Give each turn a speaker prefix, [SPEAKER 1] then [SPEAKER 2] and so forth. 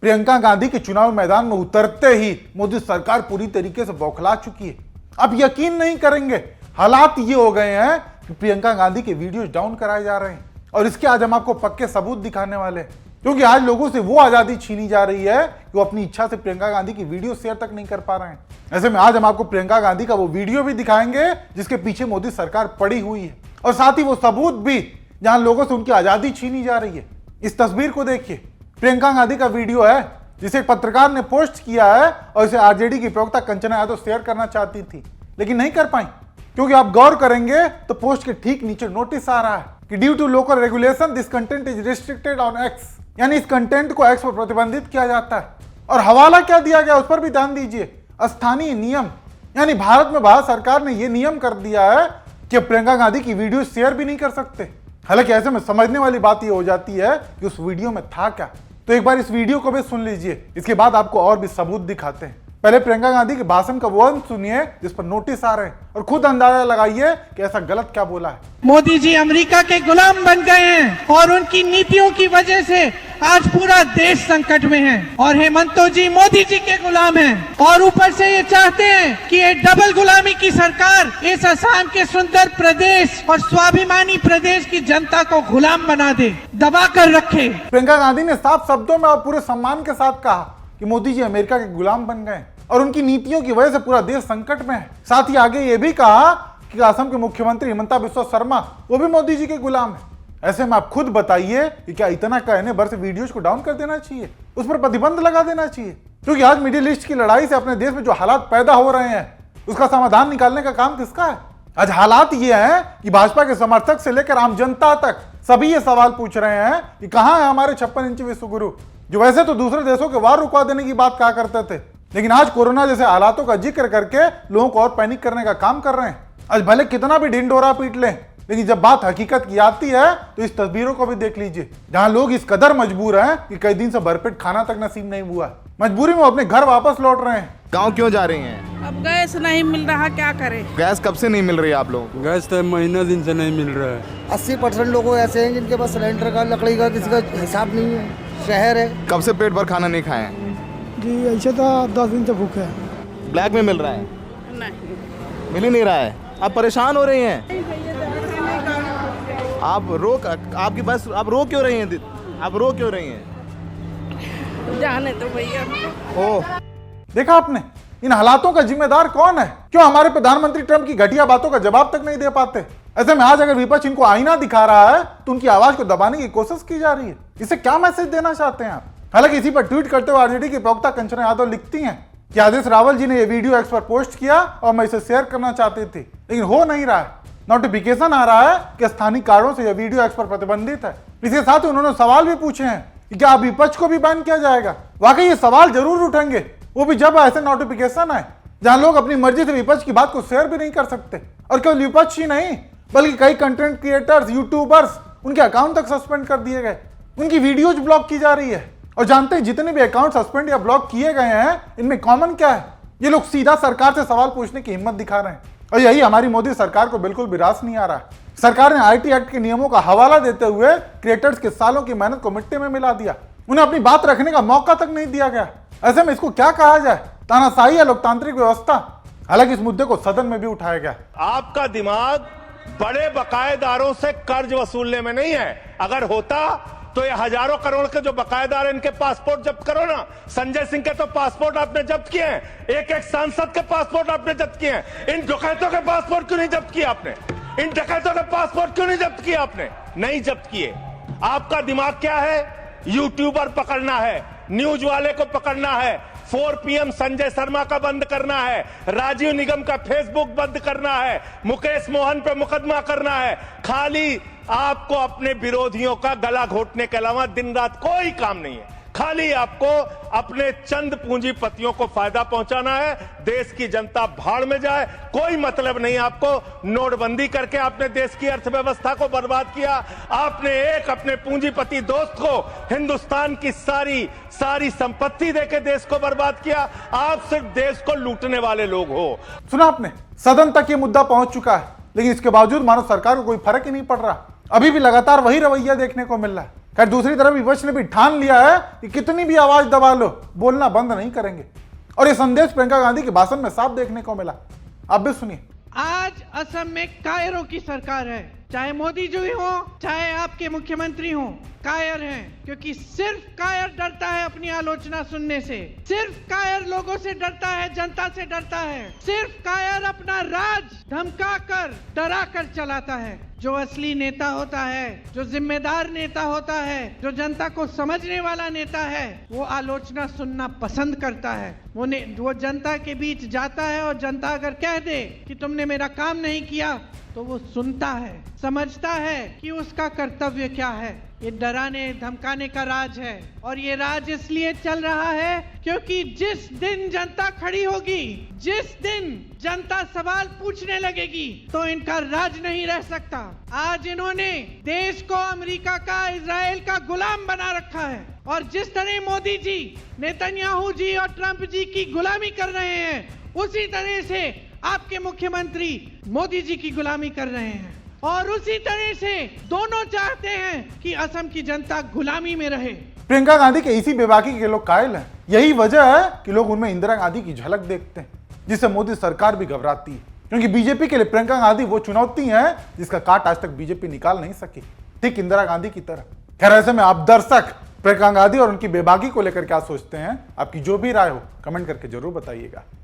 [SPEAKER 1] प्रियंका गांधी के चुनाव मैदान में उतरते ही मोदी सरकार पूरी तरीके से बौखला चुकी है। अब यकीन नहीं करेंगे, हालात ये हो गए हैं कि प्रियंका गांधी के वीडियोज डाउन कराए जा रहे हैं और इसके आज हम आपको पक्के सबूत दिखाने वाले हैं, क्योंकि आज लोगों से वो आजादी छीनी जा रही है कि वो अपनी इच्छा से प्रियंका गांधी की वीडियो शेयर तक नहीं कर पा रहे हैं। ऐसे में आज हम आपको प्रियंका गांधी का वो वीडियो भी दिखाएंगे जिसके पीछे मोदी सरकार पड़ी हुई है, और साथ ही वो सबूत भी जहां लोगों से उनकी आजादी छीनी जा रही है। इस तस्वीर को देखिए, प्रियंका गांधी का वीडियो है जिसे एक पत्रकार ने पोस्ट किया है और इसे आरजेडी की प्रवक्ता कंचना यादव शेयर करना चाहती थी लेकिन नहीं कर पाई, क्योंकि आप गौर करेंगे तो पोस्ट के ठीक नीचे नोटिस आ रहा है कि due to local regulation this content is restricted on X, यानी इस कंटेंट को एक्स पर प्रतिबंधित किया जाता है। और हवाला क्या दिया गया उस पर भी ध्यान दीजिए, स्थानीय नियम, यानी भारत में भारत सरकार ने यह नियम कर दिया है कि प्रियंका गांधी की वीडियो शेयर भी नहीं कर सकते। हालांकि ऐसे में समझने वाली बात यह हो जाती है कि उस वीडियो में था क्या। तो एक बार इस वीडियो को भी सुन लीजिए, इसके बाद आपको और भी सबूत दिखाते हैं। पहले प्रियंका गांधी के भाषण का वो अंश सुनिए जिस पर नोटिस आ रहे हैं और खुद अंदाजा लगाइए कि ऐसा गलत क्या बोला है।
[SPEAKER 2] मोदी जी अमेरिका के गुलाम बन गए हैं और उनकी नीतियों की वजह से आज पूरा देश संकट में है, और हेमंतो जी मोदी जी के गुलाम हैं और ऊपर से ये चाहते हैं कि ये डबल गुलामी की सरकार इस असम के सुंदर प्रदेश और स्वाभिमानी प्रदेश की जनता को गुलाम बना दे, दबा कर रखे।
[SPEAKER 1] प्रियंका गांधी ने साफ शब्दों में और पूरे सम्मान के साथ कहा कि मोदी जी अमेरिका के गुलाम बन गए और उनकी नीतियों की वजह से पूरा देश संकट में है। साथ ही आगे ये भी कहा कि असम के मुख्यमंत्री हिमंता बिस्वा शर्मा वो भी मोदी जी के गुलाम है। ऐसे में आप खुद बताइए कि क्या इतना कहने भर से वीडियोज को डाउन कर देना चाहिए, उस पर प्रतिबंध लगा देना चाहिए? क्योंकि आज मिडिल ईस्ट की लड़ाई से अपने देश में जो हालात पैदा हो रहे हैं उसका समाधान निकालने का काम किसका है? आज हालात ये हैं कि भाजपा के समर्थक से लेकर आम जनता तक सभी ये सवाल पूछ रहे हैं कि कहां है हमारे 56 इंची विश्वगुरु, जो वैसे तो दूसरे देशों के वार रुकवा देने की बात कहा करते थे, लेकिन आज कोरोना जैसे हालातों का जिक्र करके लोगों को और पैनिक करने का काम कर रहे हैं। आज भले कितना भी ढिंढोरा पीट लें, लेकिन जब बात हकीकत की आती है तो इस तस्वीरों को भी देख लीजिए, जहां लोग इस कदर मजबूर हैं कि कई दिन से भरपेट खाना तक नसीब नहीं हुआ, मजबूरी में अपने घर वापस लौट रहे हैं।
[SPEAKER 3] गांव क्यों जा रही हैं?
[SPEAKER 4] अब गैस नहीं मिल रहा, क्या करें?
[SPEAKER 3] गैस कब से नहीं मिल रही है आप लोगों को?
[SPEAKER 5] गैस तो महीना दिन से नहीं मिल रहा है।
[SPEAKER 6] 80% लोग ऐसे हैं जिनके पास सिलेंडर का लकड़ी का किसी का हिसाब नहीं है, शहर है।
[SPEAKER 3] कब से पेट भर खाना नहीं खाए हैं?
[SPEAKER 7] जी ऐसे तो 10 दिन से भूखे हैं।
[SPEAKER 3] ब्लैक में मिल रहा है?
[SPEAKER 4] नहीं,
[SPEAKER 3] मिल ही नहीं रहा है। आप परेशान हो रही हैं? आपकी बस आप रो क्यों रही हैं? आप रो क्यों रही हैं?
[SPEAKER 4] जाने तो भैया।
[SPEAKER 1] ओह, देखा आपने, इन हालातों का जिम्मेदार कौन है? क्यों हमारे प्रधानमंत्री ट्रंप की घटिया बातों का जवाब तक नहीं दे पाते? ऐसे में आज अगर विपक्ष इनको आईना दिखा रहा है तो उनकी आवाज को दबाने की कोशिश की जा रही है। इसे क्या मैसेज देना चाहते हैं आप? हालांकि इसी पर ट्वीट करते हुए आरजेडी की प्रवक्ता कंचना यादव लिखती हैं कि आदेश रावल जी ने यह वीडियो एक्स पर पोस्ट किया और मैं इसे शेयर करना चाहती थी, लेकिन हो नहीं रहा है। नोटिफिकेशन आ रहा है कि स्थानीय कारणों से यह वीडियो एक्स पर प्रतिबंधित है। इसके साथ ही उन्होंने सवाल भी पूछे हैं कि क्या विपक्ष को भी बैन किया जाएगा। वाकई ये सवाल जरूर उठेंगे, वो भी जब ऐसे नोटिफिकेशन आए जहां लोग अपनी मर्जी से विपक्ष की बात को शेयर भी नहीं कर सकते। और केवल विपक्ष ही नहीं बल्कि कई कंटेंट क्रिएटर्स, यूट्यूबर्स, उनके अकाउंट तक सस्पेंड कर दिए गए, उनकी वीडियोज ब्लॉक की जा रही है। और जानते हैं जितने भी अकाउंट सस्पेंड या ब्लॉक किए गए हैं इनमें कॉमन क्या है? ये लोग सीधा सरकार से सवाल पूछने की हिम्मत दिखा रहे हैं, और यही हमारी मोदी सरकार को बिल्कुल भी रास नहीं आ रहा है। सरकार ने आईटी एक्ट के नियमों का हवाला देते हुए क्रिएटर्स के सालों की मेहनत को मिट्टी में मिला दिया, उन्हें अपनी बात रखने का मौका तक नहीं दिया गया। ऐसे में इसको क्या कहा जाए, तानाशाही या लोकतांत्रिक व्यवस्था? हालांकि इस मुद्दे को सदन में भी उठाया गया।
[SPEAKER 8] आपका दिमाग बड़े बकायेदारों से कर्ज वसूलने में नहीं है। अगर होता तो ये हजारों करोड़ के जो बकायेदार हैं इनके पासपोर्ट जब्त करो ना। संजय सिंह के तो पासपोर्ट आपने जब्त किए हैं, एक एक सांसद के पासपोर्ट आपने जब्त किए हैं। इन डकैतों के पासपोर्ट क्यों नहीं जब्त किए आपने? इन डकैतों के पासपोर्ट क्यों नहीं जब्त किए आपने? नहीं जब्त किए। आपका दिमाग क्या है? यूट्यूबर पकड़ना है, न्यूज वाले को पकड़ना है, 4 PM संजय शर्मा का बंद करना है, राजीव निगम का फेसबुक बंद करना है, मुकेश मोहन पे मुकदमा करना है। खाली आपको अपने विरोधियों का गला घोटने के अलावा दिन रात कोई काम नहीं है। खाली आपको अपने चंद पूंजीपतियों को फायदा पहुंचाना है। देश की जनता भाड़ में जाए, कोई मतलब नहीं आपको। नोटबंदी करके आपने देश की अर्थव्यवस्था को बर्बाद किया। आपने एक अपने पूंजीपति दोस्त को हिंदुस्तान की सारी संपत्ति देके देश को बर्बाद किया। आप सिर्फ देश को लूटने वाले लोग हो।
[SPEAKER 1] सुना आपने, सदन तक ये मुद्दा पहुंच चुका है, लेकिन इसके बावजूद मानो सरकार को कोई फर्क ही नहीं पड़ रहा। अभी भी लगातार वही रवैया देखने को मिल रहा है। खैर दूसरी तरफ विपक्ष ने भी ठान लिया है कि कितनी भी आवाज दबा लो, बोलना बंद नहीं करेंगे। और ये संदेश प्रियंका गांधी के भाषण में साफ देखने को मिला। आप भी सुनिए।
[SPEAKER 2] आज असम में कायरों की सरकार है, चाहे मोदी जी हो चाहे आपके मुख्यमंत्री हो, कायर हैं, क्योंकि सिर्फ कायर डरता है अपनी आलोचना सुनने से, सिर्फ कायर लोगों से डरता है, जनता से डरता है, सिर्फ कायर अपना राज धमका कर डरा कर चलाता है। जो असली नेता होता है, जो जिम्मेदार नेता होता है, जो जनता को समझने वाला नेता है, वो आलोचना सुनना पसंद करता है। वो जनता के बीच जाता है और जनता अगर कह दे कि तुमने मेरा काम नहीं किया तो वो सुनता है, समझता है कि उसका कर्तव्य क्या है। ये डराने धमकाने का राज है, और ये राज इसलिए चल रहा है क्योंकि जिस दिन जनता खड़ी होगी, जिस दिन जनता सवाल पूछने लगेगी, तो इनका राज नहीं रह सकता। आज इन्होंने देश को अमेरिका का, इजराइल का गुलाम बना रखा है, और जिस तरह मोदी जी, नेतन्याहू जी और ट्रंप जी की गुलामी कर रहे हैं, उसी तरह से आपके मुख्यमंत्री मोदी जी की गुलामी कर रहे हैं, और उसी तरह से दोनों चाहते हैं कि असम की जनता गुलामी में रहे।
[SPEAKER 1] प्रियंका गांधी के इसी बेबाकी के लोग कायल हैं। यही वजह है कि लोग उनमें इंदिरा गांधी की झलक देखते हैं, जिससे मोदी सरकार भी घबराती है। क्योंकि बीजेपी के लिए प्रियंका गांधी वो चुनौती है जिसका काट आज तक बीजेपी निकाल नहीं सकी, ठीक इंदिरा गांधी की तरह। खैर ऐसे में आप दर्शक प्रियंका गांधी और उनकी बेबाकी को लेकर क्या सोचते हैं? आपकी जो भी राय हो कमेंट करके जरूर बताइएगा।